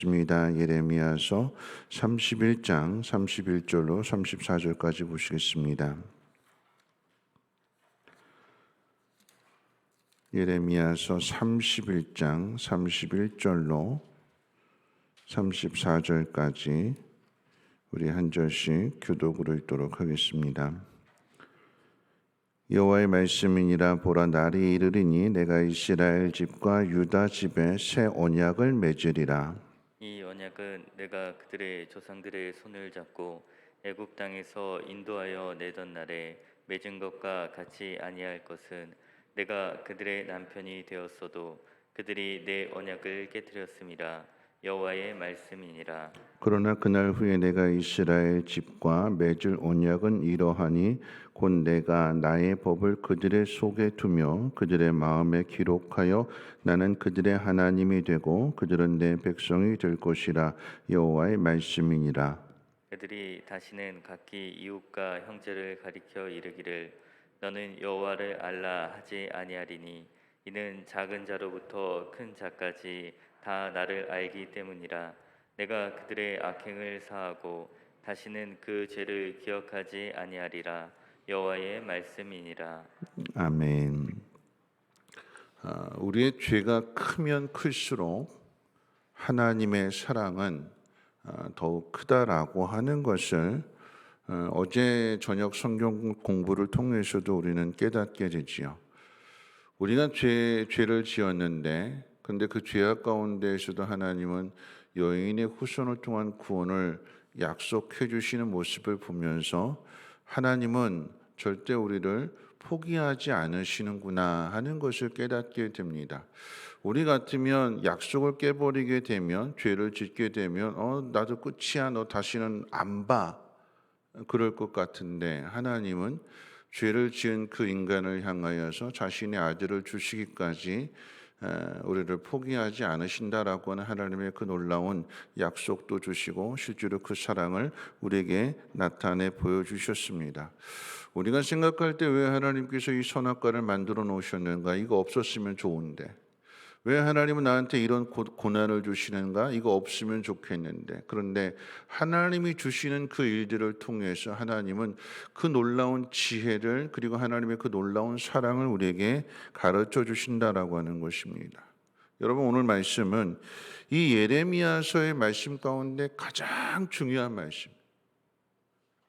입니다. 예레미야서 31장 31절로 34절까지 보시겠습니다. 예레미야서 31장 31절로 34절까지 우리 한 절씩 교독으로 읽도록 하겠습니다. 여호와의 말씀이니라. 보라, 날이 이르리니 내가 이스라엘 집과 유다 집에 새 언약을 맺으리라. 이 언약은 내가 그들의 조상들의 손을 잡고 애굽 땅에서 인도하여 내던 날에 맺은 것과 같이 아니할 것은 내가 그들의 남편이 되었어도 그들이 내 언약을 깨뜨렸음이라. 여호와의 말씀이니라. 그러나 그날 후에 내가 이스라엘 집과 맺을 언약은 이러하니 곧 내가 나의 법을 그들의 속에 두며 그들의 마음에 기록하여 나는 그들의 하나님이 되고 그들은 내 백성이 될 것이라. 여호와의 말씀이니라. 그들이 다시는 각기 이웃과 형제를 가리켜 이르기를 너는 여호와를 알라 하지 아니하리니 이는 작은 자로부터 큰 자까지 다 나를 알기 때문이라. 내가 그들의 악행을 사하고 다시는 그 죄를 기억하지 아니하리라. 여호와의 말씀이니라. 아멘. 우리의 죄가 크면 클수록 하나님의 사랑은 더욱 크다라고 하는 것을 어제 저녁 성경 공부를 통해서도 우리는 깨닫게 되지요. 우리가 죄를 지었는데, 근데 그 죄악 가운데에서도 하나님은 여인의 후손을 통한 구원을 약속해 주시는 모습을 보면서 하나님은 절대 우리를 포기하지 않으시는구나 하는 것을 깨닫게 됩니다. 우리 같으면 약속을 깨버리게 되면, 죄를 짓게 되면 나도 끝이야, 너 다시는 안 봐, 그럴 것 같은데, 하나님은 죄를 지은 그 인간을 향하여서 자신의 아들을 주시기까지 우리를 포기하지 않으신다라고 하는 하나님의 그 놀라운 약속도 주시고 실제로 그 사랑을 우리에게 나타내 보여주셨습니다. 우리가 생각할 때 왜 하나님께서 이 선악과를 만들어 놓으셨는가? 이거 없었으면 좋은데. 왜 하나님은 나한테 이런 고난을 주시는가? 이거 없으면 좋겠는데. 그런데 하나님이 주시는 그 일들을 통해서 하나님은 그 놀라운 지혜를, 그리고 하나님의 그 놀라운 사랑을 우리에게 가르쳐 주신다라고 하는 것입니다. 여러분, 오늘 말씀은 이 예레미야서의 말씀 가운데 가장 중요한 말씀,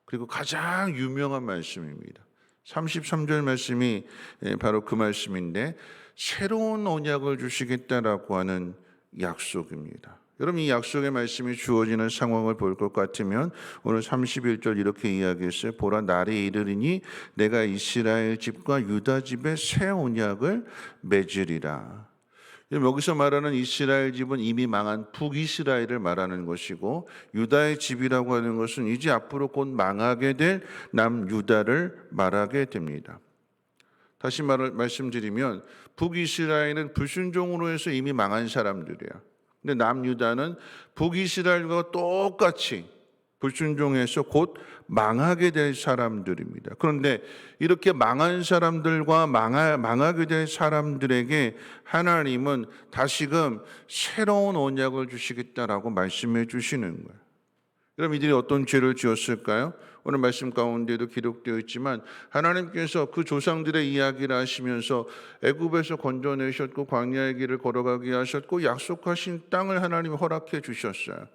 그리고 가장 유명한 말씀입니다. 33절 말씀이 바로 그 말씀인데, 새로운 언약을 주시겠다라고 하는 약속입니다. 여러분, 이 약속의 말씀이 주어지는 상황을 볼 것 같으면 오늘 31절 이렇게 이야기했어요. 보라, 날이 이르리니 내가 이스라엘 집과 유다 집에 새 언약을 맺으리라. 여기서 말하는 이스라엘 집은 이미 망한 북이스라엘을 말하는 것이고, 유다의 집이라고 하는 것은 이제 앞으로 곧 망하게 될 남유다를 말하게 됩니다. 다시 말씀드리면 북이스라엘은 불순종으로 해서 이미 망한 사람들이야. 근데 남유다는 북이스라엘과 똑같이 불순종해서 곧 망하게 될 사람들입니다. 그런데 이렇게 망한 사람들과 망하게 될 사람들에게 하나님은 다시금 새로운 언약을 주시겠다라고 말씀해 주시는 거예요. 그럼 이들이 어떤 죄를 지었을까요? 오늘 말씀 가운데도 기록되어 있지만 하나님께서 그 조상들의 이야기를 하시면서 애굽에서 건져내셨고 광야의 길을 걸어가게 하셨고 약속하신 땅을 하나님이 허락해 주셨어요.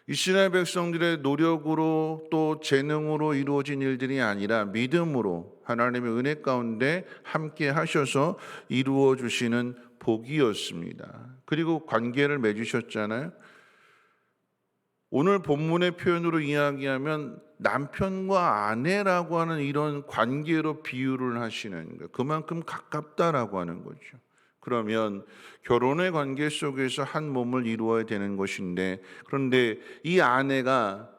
이스라엘 백성들의 노력으로 또 재능으로 이루어진 일들이 아니라 믿음으로 하나님의 은혜 가운데 함께 하셔서 이루어 주시는 복이었습니다. 그리고 관계를 맺으셨잖아요. 오늘 본문의 표현으로 이야기하면 남편과 아내라고 하는 이런 관계로 비유를 하시는 거예요. 그만큼 가깝다라고 하는 거죠. 그러면 결혼의 관계 속에서 한 몸을 이루어야 되는 것인데, 그런데 이 아내가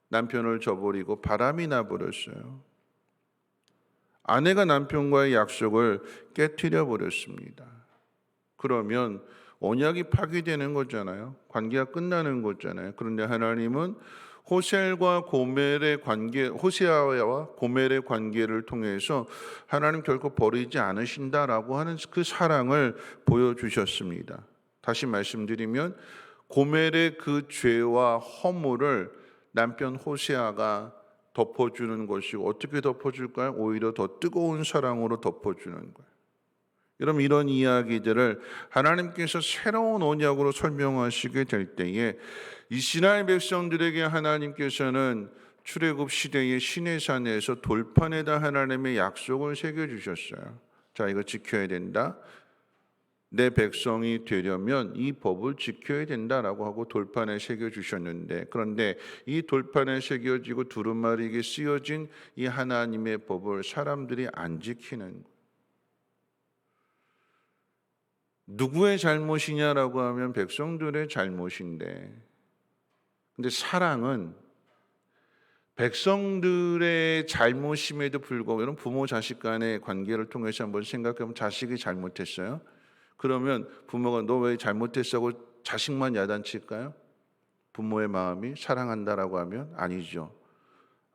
남편을 저버리고 바람이 나버렸어요. 아내가 남편과의 약속을 깨트려 버렸습니다. 그러면 언약이 파기되는 거잖아요. 관계가 끝나는 거잖아요. 그런데 하나님은 호세아와 고멜의 관계를 통해서 하나님 결코 버리지 않으신다라고 하는 그 사랑을 보여주셨습니다. 다시 말씀드리면 고멜의 그 죄와 허물을 남편 호세아가 덮어주는 것이고, 어떻게 덮어줄까요? 오히려 더 뜨거운 사랑으로 덮어주는 거예요. 여러분, 이런 이야기들을 하나님께서 새로운 언약으로 설명하시게 될 때에 이스라엘 백성들에게 하나님께서는 출애굽 시대의 시내산에서 돌판에다 하나님의 약속을 새겨주셨어요. 자, 이거 지켜야 된다. 내 백성이 되려면 이 법을 지켜야 된다라고 하고 돌판에 새겨주셨는데, 그런데 이 돌판에 새겨지고 두루마리에 쓰여진 이 하나님의 법을 사람들이 안 지키는 거예요. 누구의 잘못이냐라고 하면 백성들의 잘못인데, 근데 사랑은 백성들의 잘못임에도 불구하고, 여러분 부모 자식 간의 관계를 통해서 한번 생각해보면 자식이 잘못했어요. 그러면 부모가 너 왜 잘못했어 하고 자식만 야단칠까요? 부모의 마음이 사랑한다라고 하면 아니죠.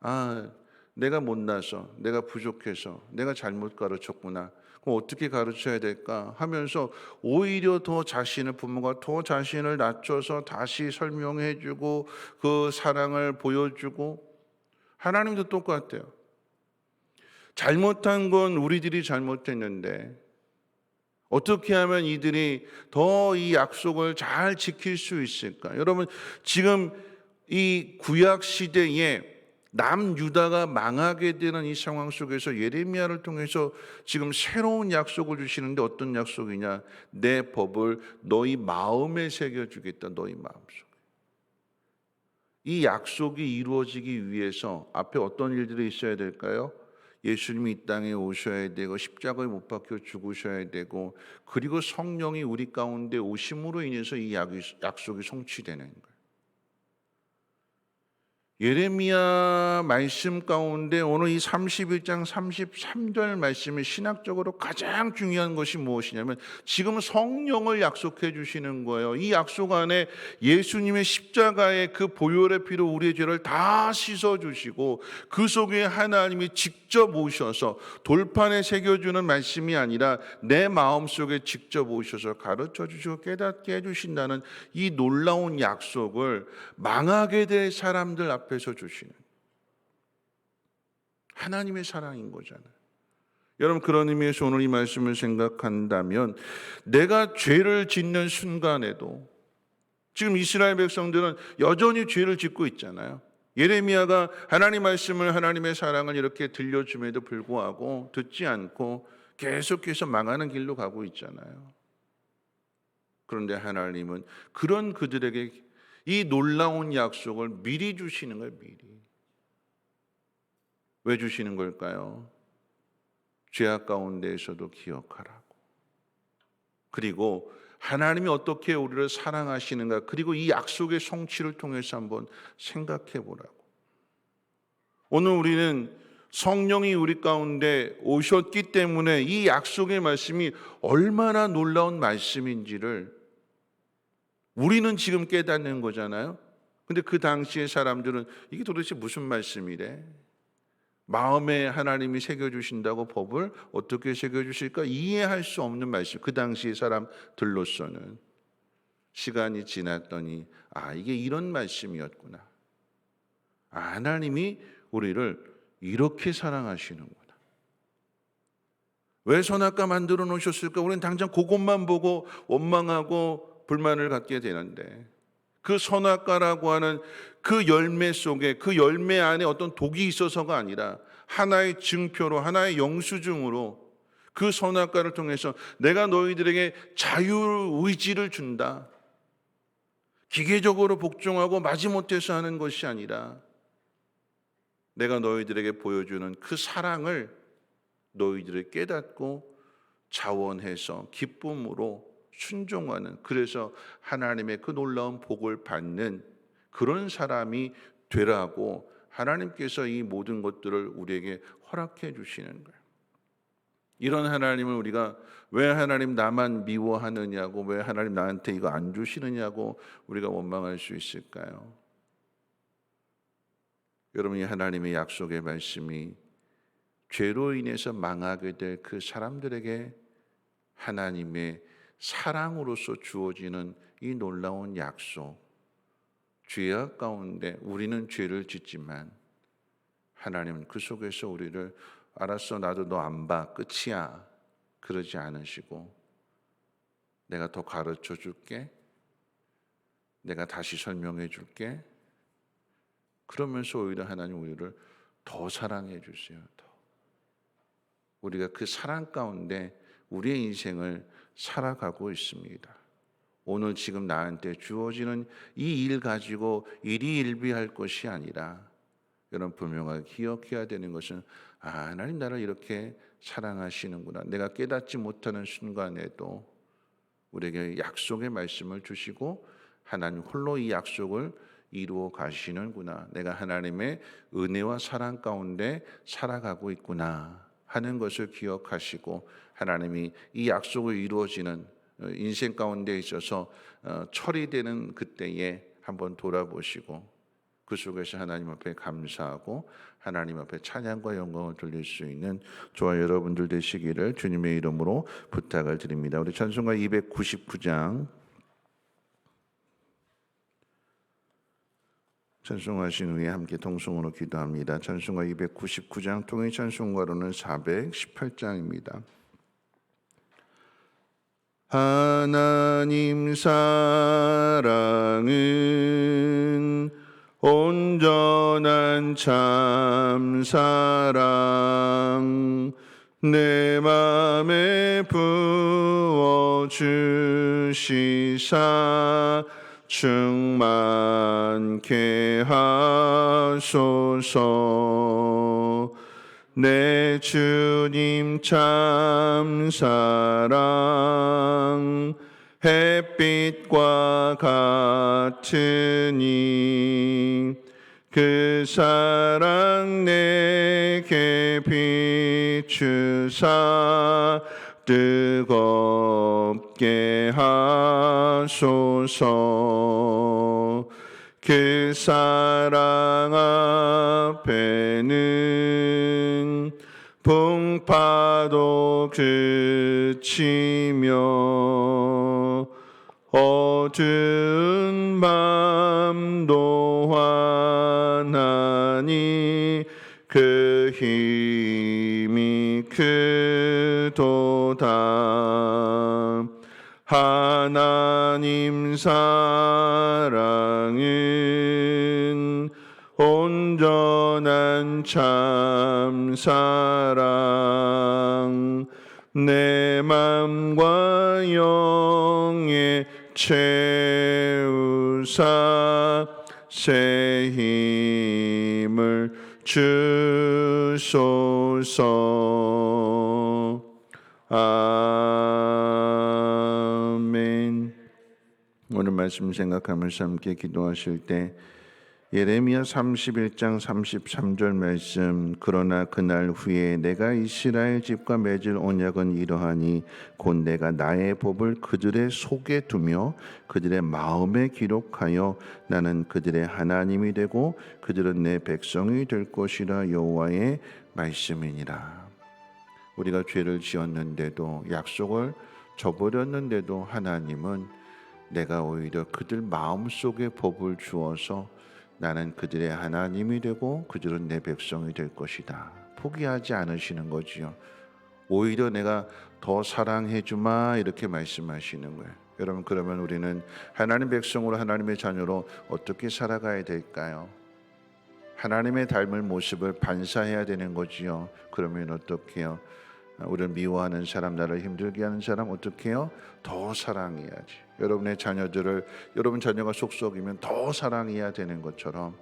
아, 내가 못나서, 내가 부족해서, 내가 잘못 가르쳤구나. 그럼 어떻게 가르쳐야 될까 하면서 오히려 더 자신을, 부모가 더 자신을 낮춰서 다시 설명해주고 그 사랑을 보여주고, 하나님도 똑같아요. 잘못한 건 우리들이 잘못했는데 어떻게 하면 이들이 더 이 약속을 잘 지킬 수 있을까? 여러분, 지금 이 구약 시대에 남유다가 망하게 되는 이 상황 속에서 예레미야를 통해서 지금 새로운 약속을 주시는데, 어떤 약속이냐? 내 법을 너희 마음에 새겨주겠다. 너희 마음속에. 이 약속이 이루어지기 위해서 앞에 어떤 일들이 있어야 될까요? 예수님이 이 땅에 오셔야 되고 십자가에 못 박혀 죽으셔야 되고, 그리고 성령이 우리 가운데 오심으로 인해서 이 약속이 성취되는 거예요. 예레미야 말씀 가운데 오늘 이 31장 33절 말씀이 신학적으로 가장 중요한 것이 무엇이냐면, 지금 성령을 약속해 주시는 거예요. 이 약속 안에 예수님의 십자가의 그 보혈의 피로 우리의 죄를 다 씻어 주시고, 그 속에 하나님이 직접 오셔서 돌판에 새겨주는 말씀이 아니라 내 마음속에 직접 오셔서 가르쳐 주시고 깨닫게 해주신다는 이 놀라운 약속을 망하게 될 사람들 앞에서 주시는 하나님의 사랑인 거잖아요. 여러분, 그런 의미에서 오늘 이 말씀을 생각한다면, 내가 죄를 짓는 순간에도, 지금 이스라엘 백성들은 여전히 죄를 짓고 있잖아요. 예레미야가 하나님 말씀을, 하나님의 사랑을 이렇게 들려줌에도 불구하고 듣지 않고 계속해서 망하는 길로 가고 있잖아요. 그런데 하나님은 그런 그들에게 이 놀라운 약속을 미리 주시는 거예요. 미리. 왜 주시는 걸까요? 죄악 가운데에서도 기억하라고. 그리고 하나님이 어떻게 우리를 사랑하시는가, 그리고 이 약속의 성취를 통해서 한번 생각해 보라고. 오늘 우리는 성령이 우리 가운데 오셨기 때문에 이 약속의 말씀이 얼마나 놀라운 말씀인지를 우리는 지금 깨닫는 거잖아요. 근데 그 당시의 사람들은 이게 도대체 무슨 말씀이래? 마음에 하나님이 새겨주신다고 법을 어떻게 새겨주실까? 이해할 수 없는 말씀. 그 당시의 사람들로서는. 시간이 지났더니 이게 이런 말씀이었구나. 하나님이 우리를 이렇게 사랑하시는구나. 왜 선악과 만들어 놓으셨을까? 우리는 당장 그것만 보고 원망하고 불만을 갖게 되는데, 그 선악과라고 하는 그 열매 속에, 그 열매 안에 어떤 독이 있어서가 아니라 하나의 증표로, 하나의 영수증으로 그 선악과를 통해서 내가 너희들에게 자유의지를 준다. 기계적으로 복종하고 마지못해서 하는 것이 아니라 내가 너희들에게 보여주는 그 사랑을 너희들이 깨닫고 자원해서 기쁨으로 순종하는, 그래서 하나님의 그 놀라운 복을 받는 그런 사람이 되라고 하나님께서 이 모든 것들을 우리에게 허락해 주시는 거예요. 이런 하나님을 우리가 왜 하나님 나만 미워하느냐고, 왜 하나님 나한테 이거 안 주시느냐고 우리가 원망할 수 있을까요? 여러분이 하나님의 약속의 말씀이 죄로 인해서 망하게 될 그 사람들에게 하나님의 사랑으로서 주어지는 이 놀라운 약속, 죄악 가운데 우리는 죄를 짓지만 하나님은 그 속에서 우리를 알았어, 나도 너 안 봐, 끝이야, 그러지 않으시고 내가 더 가르쳐 줄게, 내가 다시 설명해 줄게, 그러면서 오히려 하나님 우리를 더 사랑해 주세요. 더. 우리가 그 사랑 가운데 우리의 인생을 살아가고 있습니다. 오늘 지금 나한테 주어지는 이 일 가지고 일희일비할 것이 아니라 여러분 분명하게 기억해야 되는 것은 하나님 나를 이렇게 사랑하시는구나. 내가 깨닫지 못하는 순간에도 우리에게 약속의 말씀을 주시고 하나님 홀로 이 약속을 이루어 가시는구나. 내가 하나님의 은혜와 사랑 가운데 살아가고 있구나 하는 것을 기억하시고 하나님이 이 약속을 이루어지는 인생 가운데 있어서 처리되는 그때에 한번 돌아보시고 그 속에서 하나님 앞에 감사하고 하나님 앞에 찬양과 영광을 돌릴 수 있는 저와 여러분들 되시기를 주님의 이름으로 부탁을 드립니다. 우리 찬송가 299장 찬송하신 후에 함께 통성으로 기도합니다. 찬송가 299장 통일 찬송가로는 418장입니다. 하나님 사랑은 온전한 참 사랑 내 맘에 부어 주시사 충만케 하소서. 내 주님 참 사랑 햇빛과 같으니 그 사랑 내게 비추사 뜨겁게 하소서. 그 사랑 앞에는 풍파도 그치며 어두운 밤도 환하니 그 힘이 크도다. 하나님 사랑은 온전한 참 사랑 내 맘과 영에 채우사 새 힘을 주소서. 아멘. 오늘 말씀 생각하면서 함께 기도하실 때 예레미야 31장 33절 말씀, 그러나 그날 후에 내가 이스라엘 집과 맺을 언약은 이러하니 곧 내가 나의 법을 그들의 속에 두며 그들의 마음에 기록하여 나는 그들의 하나님이 되고 그들은 내 백성이 될 것이라. 여호와의 말씀이니라. 우리가 죄를 지었는데도 약속을 저버렸는데도 하나님은 내가 오히려 그들 마음속에 법을 주어서 나는 그들의 하나님이 되고 그들은 내 백성이 될 것이다. 포기하지 않으시는 거지요. 오히려 내가 더 사랑해 주마 이렇게 말씀하시는 거예요. 여러분, 그러면 우리는 하나님 백성으로 하나님의 자녀로 어떻게 살아가야 될까요? 하나님의 닮을 모습을 반사해야 되는 거지요. 그러면 어떻게 해요? 우리를 미워하는 사람, 나를 힘들게 하는 사람 어떻게 해요? 더 사랑해야지. 여러분의 자녀들을, 여러분 자녀가 속썩이면 더 사랑해야 되는 것처럼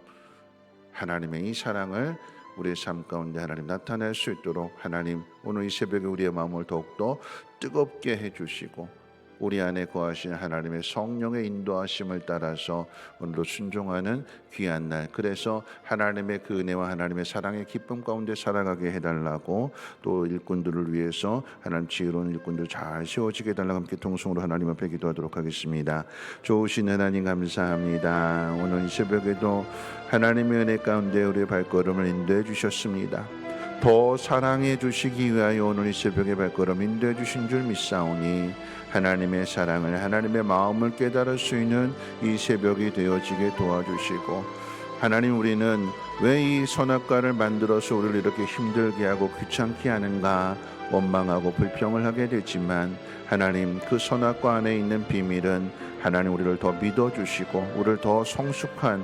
하나님의 이 사랑을 우리의 삶 가운데 하나님 나타낼 수 있도록 하나님 오늘 이 새벽에 우리의 마음을 더욱더 뜨겁게 해주시고 우리 안에 거하신 하나님의 성령의 인도하심을 따라서 오늘도 순종하는 귀한 날, 그래서 하나님의 그 은혜와 하나님의 사랑의 기쁨 가운데 살아가게 해달라고, 또 일꾼들을 위해서 하나님 지혜로운 일꾼들 잘 세워지게 해달라고 함께 통성으로 하나님 앞에 기도하도록 하겠습니다. 좋으신 하나님 감사합니다. 오늘 이 새벽에도 하나님의 은혜 가운데 우리의 발걸음을 인도해 주셨습니다. 더 사랑해 주시기 위하여 오늘 이 새벽에 발걸음 인도해 주신 줄 믿사오니 하나님의 사랑을, 하나님의 마음을 깨달을 수 있는 이 새벽이 되어지게 도와주시고, 하나님, 우리는 왜 이 선악과를 만들어서 우리를 이렇게 힘들게 하고 귀찮게 하는가 원망하고 불평을 하게 되지만, 하나님, 그 선악과 안에 있는 비밀은 하나님 우리를 더 믿어주시고 우리를 더 성숙한,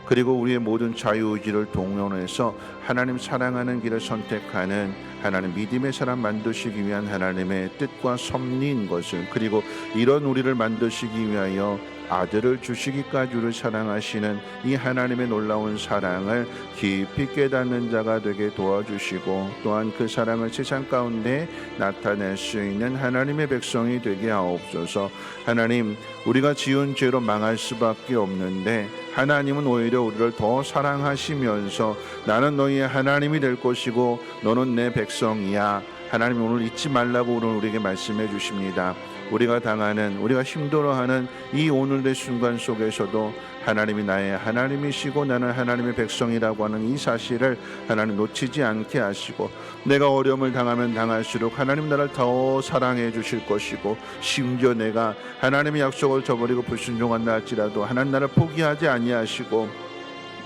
그리고 우리의 모든 자유의지를 동원해서 하나님 사랑하는 길을 선택하는 하나님 믿음의 사람 만드시기 위한 하나님의 뜻과 섭리인 것을, 그리고 이런 우리를 만드시기 위하여 아들을 주시기까지 우리를 사랑하시는 이 하나님의 놀라운 사랑을 깊이 깨닫는 자가 되게 도와주시고, 또한 그 사랑을 세상 가운데 나타낼 수 있는 하나님의 백성이 되게 하옵소서. 하나님, 우리가 지은 죄로 망할 수밖에 없는데 하나님은 오히려 우리를 더 사랑하시면서 나는 너희의 하나님이 될 것이고 너는 내 백성이야, 하나님 오늘 잊지 말라고 오늘 우리에게 말씀해 주십니다. 우리가 당하는, 우리가 힘들어하는 이 오늘의 순간 속에서도 하나님이 나의 하나님이시고 나는 하나님의 백성이라고 하는 이 사실을 하나님 놓치지 않게 하시고, 내가 어려움을 당하면 당할수록 하나님 나를 더 사랑해 주실 것이고, 심지어 내가 하나님의 약속을 저버리고 불순종한다 할지라도 하나님 나를 포기하지 아니하시고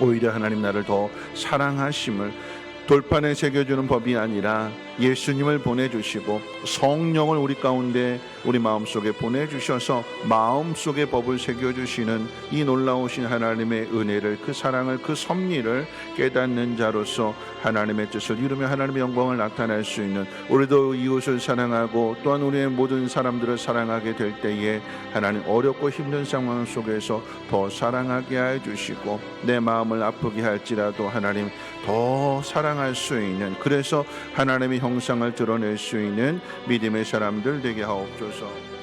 오히려 하나님 나를 더 사랑하심을 돌판에 새겨주는 법이 아니라 예수님을 보내주시고 성령을 우리 가운데 우리 마음속에 보내주셔서 마음속에 법을 새겨주시는 이 놀라우신 하나님의 은혜를, 그 사랑을, 그 섭리를 깨닫는 자로서 하나님의 뜻을 이루며 하나님의 영광을 나타낼 수 있는, 우리도 이웃을 사랑하고 또한 우리의 모든 사람들을 사랑하게 될 때에 하나님 어렵고 힘든 상황 속에서 더 사랑하게 해주시고 내 마음을 아프게 할지라도 하나님 더 사랑할 수 있는, 그래서 하나님의 형상을 드러낼 수 있는 믿음의 사람들 되게 하옵소서.